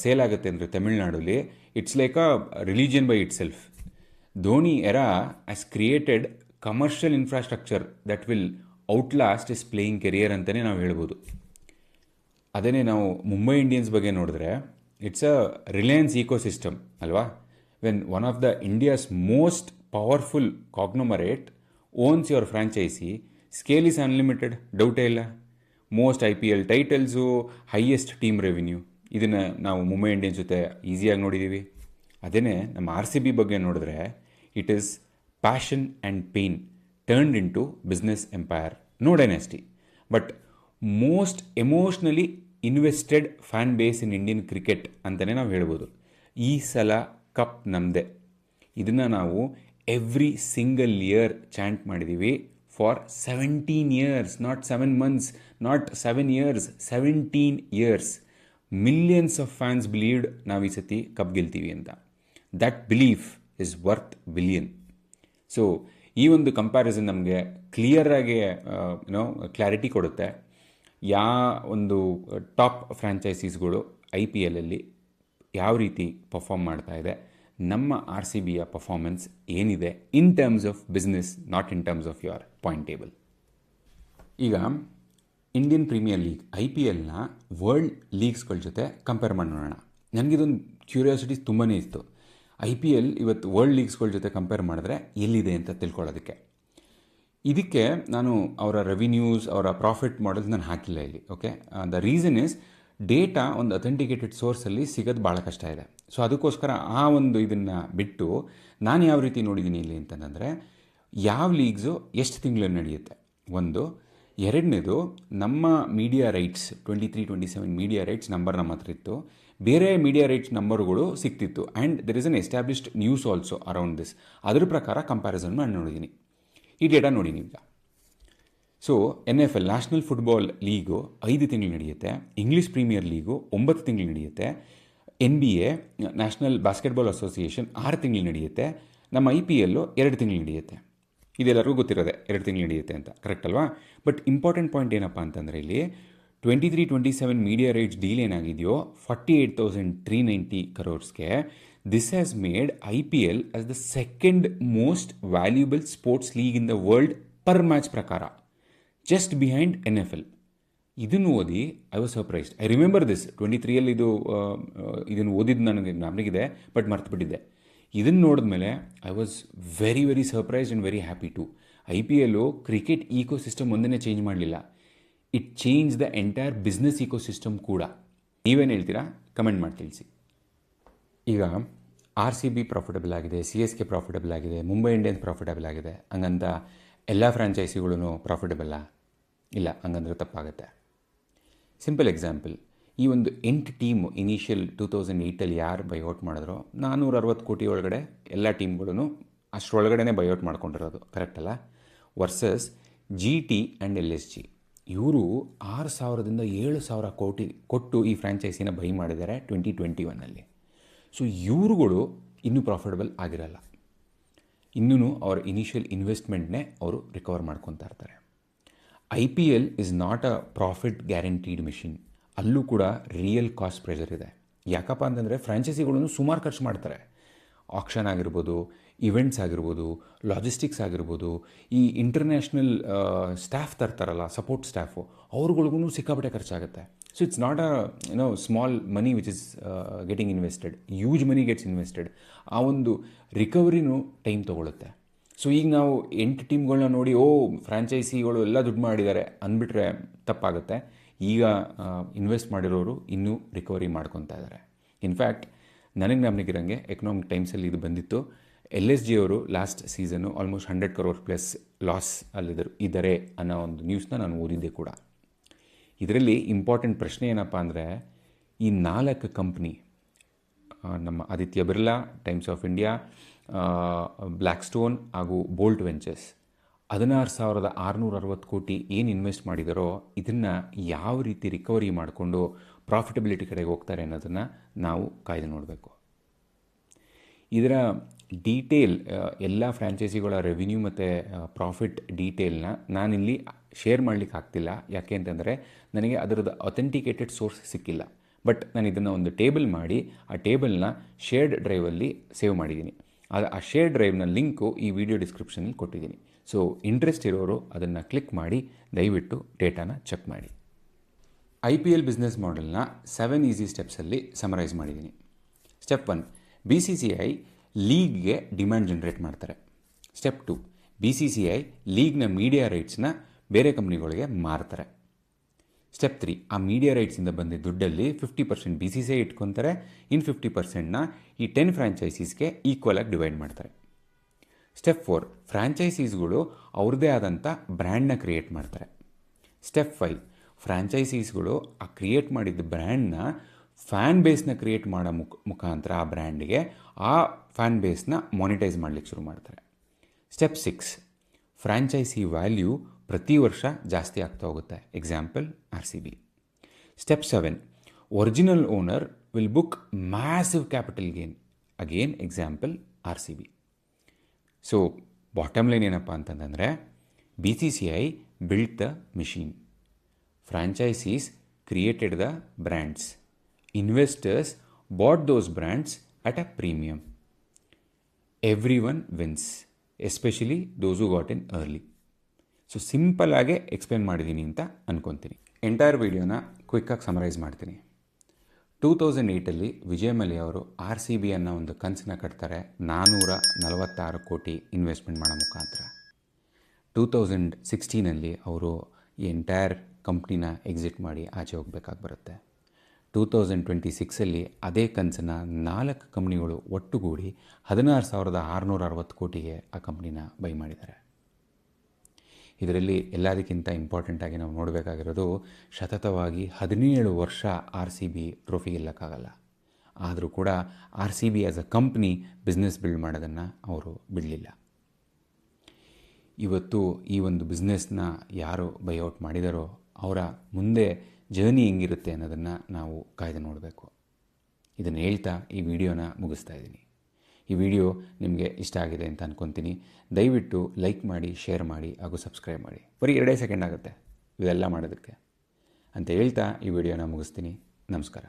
ಸೇಲ್ ಆಗುತ್ತೆ ಅಂದರೆ ತಮಿಳ್ನಾಡಲ್ಲಿ it's like a religion by itself. Dhoni era has created commercial infrastructure that will outlast his playing career ಅಂತಲೇ ನಾವು ಹೇಳ್ಬೋದು. ಅದೇ ನಾವು ಮುಂಬೈ ಇಂಡಿಯನ್ಸ್ ಬಗ್ಗೆ ನೋಡಿದ್ರೆ ಇಟ್ಸ್ ಅ ರಿಲಯನ್ಸ್ ಈಕೋಸಿಸ್ಟಮ್ ಅಲ್ವಾ. When one of the India's most powerful conglomerate owns your franchise, scale is unlimited, ಡೌಟೇ ಇಲ್ಲ. Most IPL titles, highest team revenue, ಇದನ್ನು ನಾವು ಮುಂಬೈ ಇಂಡಿಯನ್ಸ್ ಜೊತೆ ಈಸಿಯಾಗಿ ನೋಡಿದ್ದೀವಿ. ಅದೇ ನಮ್ಮ RCB ಬಗ್ಗೆ ನೋಡಿದ್ರೆ it is passion and pain turned in to business empire. No dynasty but most emotionally invested fan base in Indian cricket ಅಂತಲೇ ನಾವು ಹೇಳ್ಬೋದು. ಈ ಸಲ ಕಪ್ ನಮ್ಮದೇ. ಇದನ್ನು ನಾವು ಎವ್ರಿ ಸಿಂಗಲ್ ಇಯರ್ ಚಾಂಟ್ ಮಾಡಿದ್ದೀವಿ for 17 years, not 7 months, not 7 years, 17 years. Millions of fans believed ನಾವು ಈ ಸತಿ ಕಪ್ ಗೆಲ್ತೀವಿ ಅಂತ. That belief is worth billion. So ಈ ಒಂದು ಕಂಪ್ಯಾರಿಸನ್ ನಮಗೆ ಕ್ಲಿಯರಾಗಿ ಕ್ಲಾರಿಟಿ ಕೊಡುತ್ತೆ ಒಂದು ಟಾಪ್ ಫ್ರಾಂಚೈಸೀಸ್ಗಳು IPLಲ್ಲಿ ಯಾವ ರೀತಿ ಪರ್ಫಾರ್ಮ್ ಮಾಡ್ತಾ ಇದೆ, ನಮ್ಮ RCBಯ ಪರ್ಫಾರ್ಮೆನ್ಸ್ ಏನಿದೆ in terms of business, not in terms of your point table. ಈಗ ಇಂಡಿಯನ್ ಪ್ರೀಮಿಯರ್ ಲೀಗ್ IPLನ ವರ್ಲ್ಡ್ ಲೀಗ್ಸ್ಗಳ ಜೊತೆ ಕಂಪೇರ್ ಮಾಡಿ ನೋಡೋಣ. ನನಗಿದೊಂದು ಕ್ಯೂರಿಯಾಸಿಟಿ ತುಂಬಾ ಇತ್ತು. IPL ಇವತ್ತು ವರ್ಲ್ಡ್ ಲೀಗ್ಸ್ಗಳ ಜೊತೆ ಕಂಪೇರ್ ಮಾಡಿದ್ರೆ ಎಲ್ಲಿದೆ ಅಂತ ತಿಳ್ಕೊಳ್ಳೋದಕ್ಕೆ. ಇದಕ್ಕೆ ನಾನು ಅವರ ರೆವಿನ್ಯೂಸ್, ಅವರ ಪ್ರಾಫಿಟ್ ಮಾಡೆಲ್ಸ್ ನಾನು ಹಾಕಿಲ್ಲ ಇಲ್ಲಿ. Okay, the reason is data ಒಂದು ಅಥೆಂಟಿಕೇಟೆಡ್ ಸೋರ್ಸಲ್ಲಿ ಸಿಗೋದು ಭಾಳ ಕಷ್ಟ ಇದೆ. ಸೊ ಅದಕ್ಕೋಸ್ಕರ ಆ ಒಂದು ಇದನ್ನು ಬಿಟ್ಟು ನಾನು ಯಾವ ರೀತಿ ನೋಡಿದ್ದೀನಿ ಇಲ್ಲಿ ಅಂತಂದರೆ, ಯಾವ ಲೀಗ್ಸು ಎಷ್ಟು ತಿಂಗಳಲ್ಲಿ ನಡೆಯುತ್ತೆ ಒಂದು. ಎರಡನೇದು, ನಮ್ಮ media rights 23-27 media rights number ನಮ್ಮ ಹತ್ರ ಇತ್ತು. ಬೇರೆ ಮೀಡಿಯಾ ರೈಟ್ಸ್ ನಂಬರ್ಗಳು ಸಿಕ್ತಿತ್ತು. And there is an established news also around this. ಅದ್ರ ಪ್ರಕಾರ ಕಂಪ್ಯಾರಿಸನ್ ಮಾಡಿ ನೋಡಿದ್ದೀನಿ. ಈ ಡೇಟಾ ನೋಡಿ ನೀವೀಗ. So NFL national football league 5 ತಿಂಗಳು ನಡೆಯುತ್ತೆ. ಇಂಗ್ಲೀಷ್ ಪ್ರೀಮಿಯರ್ ಲೀಗು 9 ತಿಂಗಳು ನಡೆಯುತ್ತೆ. NBA ನ್ಯಾಷನಲ್ ಬಾಸ್ಕೆಟ್ಬಾಲ್ ಅಸೋಸಿಯೇಷನ್ 6 ತಿಂಗಳು ನಡೆಯುತ್ತೆ. ನಮ್ಮ IPL 2 ತಿಂಗಳು ನಡೆಯುತ್ತೆ. ಇದೆಲ್ಲರಿಗೂ ಗೊತ್ತಿರೋದೆ 2 ತಿಂಗಳು ನಡೆಯುತ್ತೆ ಅಂತ, ಕರೆಕ್ಟ್ ಅಲ್ವಾ? ಬಟ್ ಇಂಪಾರ್ಟೆಂಟ್ ಪಾಯಿಂಟ್ ಏನಪ್ಪ ಅಂತಂದರೆ ಇಲ್ಲಿ 23-27 ಮೀಡಿಯಾ ರೈಟ್ಸ್ ಡೀಲ್ ಏನಾಗಿದೆಯೋ 48,390 crores. This has made IPL as the second most valuable sports league in the world per match ಪ್ರಕಾರ, ಜಸ್ಟ್ ಬಿಹೈಂಡ್ NFL. ಇದನ್ನು ಓದಿ I was surprised. I remember this 23 ಇದನ್ನು ಓದಿದ್ದು ನನಗಿದೆ, ಬಟ್ ಮರ್ತುಬಿಟ್ಟಿದ್ದೆ. ಇದನ್ನು ನೋಡಿದ್ಮೇಲೆ I was very very surprised and very happy too. IPL cricket ecosystem ಒಂದನ್ನೇ ಚೇಂಜ್ ಮಾಡಲಿಲ್ಲ, it change the entire business ecosystem ಕೂಡ. ನೀವೇನು ಹೇಳ್ತೀರಾ ಕಮೆಂಟ್ ಮಾಡಿ ತಿಳಿಸಿ. ಈಗ RCB ಪ್ರಾಫಿಟಬಲ್ ಆಗಿದೆ, CSK ಪ್ರಾಫಿಟಬಲ್ ಆಗಿದೆ, ಮುಂಬೈ ಇಂಡಿಯನ್ಸ್ ಪ್ರಾಫಿಟಬಲ್ ಆಗಿದೆ, ಹಂಗಂತ ಎಲ್ಲ ಫ್ರಾಂಚೈಸಿಗಳೂ ಪ್ರಾಫಿಟಬಲ್ಲ? ಇಲ್ಲ, ಹಂಗಂದ್ರೆ ತಪ್ಪಾಗುತ್ತೆ. ಸಿಂಪಲ್ ಎಕ್ಸಾಂಪಲ್, ಈ ಒಂದು 8 ಟೀಮು ಇನಿಷಿಯಲ್ 2008 ಯಾರು ಬೈಔಟ್ ಮಾಡಿದ್ರು, 460 ಕೋಟಿ ಒಳಗಡೆ ಎಲ್ಲ ಟೀಮ್ಗಳೂ ಅಷ್ಟರೊಳಗಡೆ ಬೈಔಟ್ ಮಾಡ್ಕೊಂಡಿರೋದು, ಕರೆಕ್ಟ್ ಅಲ್ಲ? ವರ್ಸಸ್ GT ಆ್ಯಂಡ್ LSG, ಇವರು 6,000ದಿಂದ 7,000 ಕೋಟಿ ಕೊಟ್ಟು ಈ ಫ್ರಾಂಚೈಸಿನ ಬೈ ಮಾಡಿದ್ದಾರೆ 2021. ಸೊ ಇವ್ರುಗಳು ಇನ್ನೂ ಪ್ರಾಫಿಟಬಲ್ ಆಗಿರಲ್ಲ. ಇನ್ನೂ ಅವರ ಇನಿಷಿಯಲ್ ಇನ್ವೆಸ್ಟ್ಮೆಂಟ್ನೇ ಅವರು ರಿಕವರ್ ಮಾಡ್ಕೊತಾ ಇರ್ತಾರೆ. IPL is not a profit guaranteed machine. ಅಲ್ಲೂ ಕೂಡ ರಿಯಲ್ ಕಾಸ್ಟ್ ಪ್ರೆಷರ್ ಇದೆ. ಯಾಕಪ್ಪ ಅಂತಂದರೆ ಫ್ರಾಂಚೈಸಿಗಳನ್ನು ಸುಮಾರು ಖರ್ಚು ಮಾಡ್ತಾರೆ. ಆಕ್ಷನ್ ಆಗಿರ್ಬೋದು, ಇವೆಂಟ್ಸ್ ಆಗಿರ್ಬೋದು, ಲಾಜಿಸ್ಟಿಕ್ಸ್ ಆಗಿರ್ಬೋದು, ಈ ಇಂಟರ್ನ್ಯಾಷನಲ್ ಸ್ಟಾಫ್ ತರ್ತಾರಲ್ಲ, ಸಪೋರ್ಟ್ ಸ್ಟಾಫು, ಅವ್ರುಗಳಿಗೂ ಸಿಕ್ಕಾಪಟ್ಟೆ ಖರ್ಚಾಗುತ್ತೆ. So it's not a small money which is getting invested, use money gets invested. ಆ ಒಂದು ರಿಕವರಿನೂ ಟೈಮ್ ತೊಗೊಳುತ್ತೆ. ಸೊ ಈಗ ನಾವು 8 ಟೀಮ್ಗಳನ್ನ ನೋಡಿ ಫ್ರಾಂಚೈಸಿಗಳು ಎಲ್ಲ ದುಡ್ಡು ಮಾಡಿದ್ದಾರೆ ಅಂದ್ಬಿಟ್ರೆ ತಪ್ಪಾಗುತ್ತೆ. ಈಗ ಇನ್ವೆಸ್ಟ್ ಮಾಡಿರೋರು ಇನ್ನೂ ರಿಕವರಿ ಮಾಡ್ಕೊತಾ ಇದ್ದಾರೆ. ಇನ್ಫ್ಯಾಕ್ಟ್ ನನಗೆ ನಮಗಿರಂಗೆ ಎಕನಾಮಿಕ್ ಟೈಮ್ಸಲ್ಲಿ ಇದು ಬಂದಿತ್ತು. LSG ಅವರು last season almost 100 crore plus loss ಇದ್ದಾರೆ ಅನ್ನೋ ಒಂದು ನ್ಯೂಸ್ನ ನಾನು ಓದಿದ್ದೆ ಕೂಡ. ಇದರಲ್ಲಿ ಇಂಪಾರ್ಟೆಂಟ್ ಪ್ರಶ್ನೆ ಏನಪ್ಪ ಅಂದರೆ, ಈ 4 ಕಂಪ್ನಿ, ನಮ್ಮ Aditya Birla, Times of India, black stone ಹಾಗೂ ಬೋಲ್ಟ್ ವೆಂಚರ್ಸ್ 16,660 ಕೋಟಿ ಏನು ಇನ್ವೆಸ್ಟ್ ಮಾಡಿದಾರೋ ಇದನ್ನು ಯಾವ ರೀತಿ ರಿಕವರಿ ಮಾಡಿಕೊಂಡು ಪ್ರಾಫಿಟಬಿಲಿಟಿ ಕಡೆಗೆ ಹೋಗ್ತಾರೆ ಅನ್ನೋದನ್ನು ನಾವು ಕಾಯ್ದು ನೋಡಬೇಕು. ಇದರ ಡೀಟೇಲ್ ಎಲ್ಲ ಫ್ರ್ಯಾಂಚೈಸಿಗಳ ರೆವಿನ್ಯೂ ಮತ್ತು ಪ್ರಾಫಿಟ್ ಡೀಟೇಲ್ನ ನಾನಿಲ್ಲಿ ಶೇರ್ ಮಾಡಲಿಕ್ಕೆ ಆಗ್ತಿಲ್ಲ. ಯಾಕೆ ಅಂತಂದರೆ ನನಗೆ ಅದರದ್ದು ಅಥೆಂಟಿಕೇಟೆಡ್ ಸೋರ್ಸ್ ಸಿಕ್ಕಿಲ್ಲ. ಬಟ್ ನಾನು ಇದನ್ನು ಒಂದು ಟೇಬಲ್ ಮಾಡಿ ಆ ಟೇಬಲ್ನ ಶೇರ್ಡ್ ಡ್ರೈವಲ್ಲಿ ಸೇವ್ ಮಾಡಿದ್ದೀನಿ. ಆ ಶೇರ್ ಡ್ರೈವ್ನ ಲಿಂಕು ಈ ವಿಡಿಯೋ ಡಿಸ್ಕ್ರಿಪ್ಷನಲ್ಲಿ ಕೊಟ್ಟಿದ್ದೀನಿ. ಸೊ ಇಂಟ್ರೆಸ್ಟ್ ಇರೋರು ಅದನ್ನು ಕ್ಲಿಕ್ ಮಾಡಿ ದಯವಿಟ್ಟು ಡೇಟಾನ ಚೆಕ್ ಮಾಡಿ. IPL ಬಿಸ್ನೆಸ್ ಮಾಡೆಲ್ನ 7 ಈಸಿ ಸ್ಟೆಪ್ಸಲ್ಲಿ ಸಮರೈಸ್ ಮಾಡಿದ್ದೀನಿ. ಸ್ಟೆಪ್ 1, BCCI ಲೀಗ್ಗೆ ಡಿಮ್ಯಾಂಡ್ ಜನ್ರೇಟ್ ಮಾಡ್ತಾರೆ. ಸ್ಟೆಪ್ 2, BCCI ಲೀಗ್ನ ಮೀಡಿಯಾ ರೈಟ್ಸ್ನ ಬೇರೆ ಕಂಪ್ನಿಗಳಿಗೆ ಮಾರ್ತಾರೆ. ಸ್ಟೆಪ್ 3, ಆ ಮೀಡಿಯಾ ರೈಟ್ಸಿಂದ ಬಂದಿದ್ದ ದುಡ್ಡಲ್ಲಿ 50% BCCI ಇಟ್ಕೊತಾರೆ, ಇನ್ನು 50%ನ ಈ 10 ಫ್ರ್ಯಾಂಚೈಸೀಸ್ಗೆ ಈಕ್ವಲಾಗಿ ಡಿವೈಡ್ ಮಾಡ್ತಾರೆ. ಸ್ಟೆಪ್ 4, ಫ್ರ್ಯಾಂಚೈಸೀಸ್ಗಳು ಅವ್ರದ್ದೇ ಆದಂಥ ಬ್ರ್ಯಾಂಡ್ನ ಕ್ರಿಯೇಟ್ ಮಾಡ್ತಾರೆ. ಸ್ಟೆಪ್ 5, ಫ್ರ್ಯಾಂಚೈಸೀಸ್ಗಳು ಆ ಕ್ರಿಯೇಟ್ ಮಾಡಿದ್ದ ಬ್ರ್ಯಾಂಡ್ನ ಫ್ಯಾನ್ ಬೇಸ್ನ ಕ್ರಿಯೇಟ್ ಮಾಡೋ ಮುಖಾಂತರ ಆ ಬ್ರ್ಯಾಂಡ್ಗೆ ಆ ಫ್ಯಾನ್ ಬೇಸ್ನ ಮಾನಿಟೈಸ್ ಮಾಡಲಿಕ್ಕೆ ಶುರು ಮಾಡ್ತಾರೆ. ಸ್ಟೆಪ್ 6, ಫ್ರ್ಯಾಂಚೈಸಿ ವ್ಯಾಲ್ಯೂ ಪ್ರತಿ ವರ್ಷ ಜಾಸ್ತಿ ಆಗ್ತಾ ಹೋಗುತ್ತೆ. Example RCB. Step 7, original owner will book massive capital gain. Again example RCB. So bottom line ಏನಪ್ಪ ಅಂತಂದರೆ BCCI built the machine, franchises created the brands, investors bought those brands at a premium. Everyone wins, especially those who got in early. So ಸಿಂಪಲ್ಲಾಗೆ explain ಮಾಡಿದ್ದೀನಿ ಅಂತ ಅಂದ್ಕೊತೀನಿ. Entire ವಿಡಿಯೋನ ಕ್ವಿಕ್ಕಾಗಿ summarise ಮಾಡ್ತೀನಿ. 2008 ವಿಜಯ್ ಮಲ್ಯ ಅವರು RCB ಅನ್ನೋ ಒಂದು ಕನಸನ್ನ ಕಟ್ತಾರೆ 446 ಕೋಟಿ ಇನ್ವೆಸ್ಟ್ಮೆಂಟ್ ಮಾಡೋ ಮುಖಾಂತರ. 2016 ಅವರು ಈ ಎಂಟೈರ್ ಕಂಪ್ನಿನ ಎಕ್ಸಿಟ್ ಮಾಡಿ ಆಚೆ ಹೋಗಬೇಕಾಗಿ ಬರುತ್ತೆ. 2026 ಅದೇ ಕನಸನ್ನು 4 ಕಂಪ್ನಿಗಳು ಒಟ್ಟುಗೂಡಿ 16,660 ಕೋಟಿಗೆ ಆ ಕಂಪ್ನಿನ ಬೈ ಮಾಡಿದ್ದಾರೆ. ಇದರಲ್ಲಿ ಎಲ್ಲದಕ್ಕಿಂತ ಇಂಪಾರ್ಟೆಂಟಾಗಿ ನಾವು ನೋಡಬೇಕಾಗಿರೋದು, ಸತತವಾಗಿ 17 ವರ್ಷ RCB ಟ್ರೋಫಿ ಗೆಲ್ಲಕ್ಕಾಗಲ್ಲ. ಆದರೂ ಕೂಡ RCB as a company business build ಮಾಡೋದನ್ನು ಅವರು ಬಿಡಲಿಲ್ಲ. ಇವತ್ತು ಈ ಒಂದು ಬಿಸ್ನೆಸ್ನ ಯಾರು ಬೈಔಟ್ ಮಾಡಿದಾರೋ ಅವರ ಮುಂದೆ ಜರ್ನಿ ಹೆಂಗಿರುತ್ತೆ ಅನ್ನೋದನ್ನು ನಾವು ಕಾಯ್ದು ನೋಡಬೇಕು. ಇದನ್ನು ಹೇಳ್ತಾ ಈ ವಿಡಿಯೋನ ಮುಗಿಸ್ತಾ ಇದ್ದೀನಿ. ಈ ವಿಡಿಯೋ ನಿಮಗೆ ಇಷ್ಟ ಆಗಿದೆ ಅಂತ ಅಂದ್ಕೊತೀನಿ. ದಯವಿಟ್ಟು ಲೈಕ್ ಮಾಡಿ, ಶೇರ್ ಮಾಡಿ ಹಾಗೂ ಸಬ್ಸ್ಕ್ರೈಬ್ ಮಾಡಿ. ಬರೀ 2 ಸೆಕೆಂಡ್ ಆಗುತ್ತೆ ಇವೆಲ್ಲ ಮಾಡೋದಕ್ಕೆ ಅಂತ ಹೇಳ್ತಾ ಈ ವಿಡಿಯೋನ ಮುಗಿಸ್ತೀನಿ. ನಮಸ್ಕಾರ.